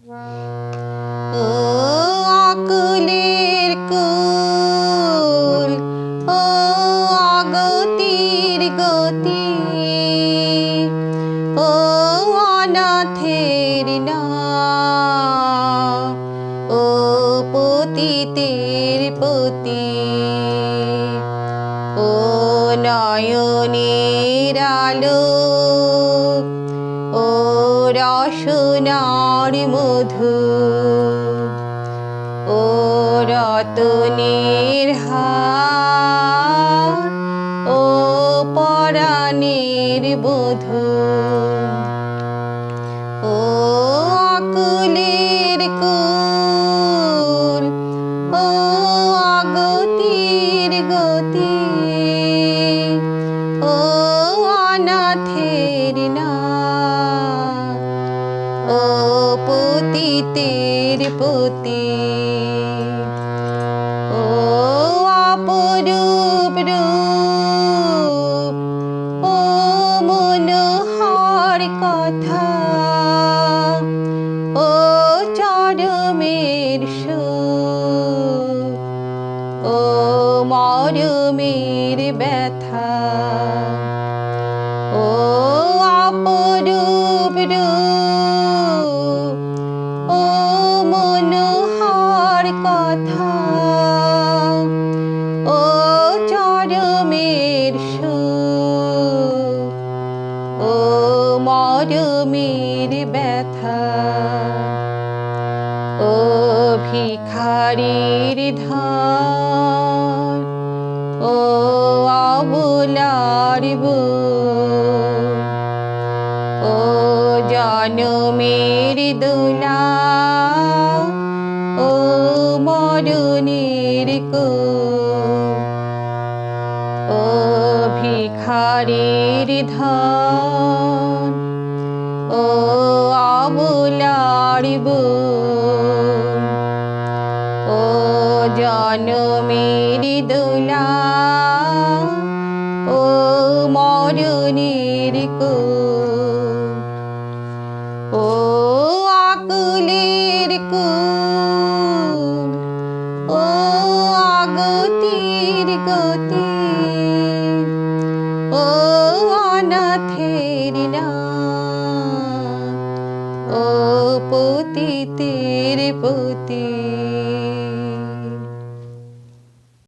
ও আকুলের কুল, ও আগতির গতি, ও অনাথের না, ও পতিতের পতি, ও নয়নের আলো, ও রসনার মধু, ও রতনের হার, ও পরাণের বধূ, ও আকুলের কুল, ও আগতির গতি, ও অনাথের না, ও পতিতের পতি, ও অপরূপ রূপ, ও মনোহর কথা, ও চরমের সুর, ও মরমের ব্যথা, ও অপরূপ রূপ, ও মনোহর কথা, ও চরমের সুর, ও মরমের ব্যথা, ও ভিখারির ধার, ও অবলার বুক, ও জনমের দোলা, ও মরণের কোল, ও ভিখারির ধন, ও অবলার বুক, ও জনমের দোলা, ও মরণের কোল, ও আকুলের কুল, ও আগতির গতি, ও অনাথের না, ও পতিতের পতি।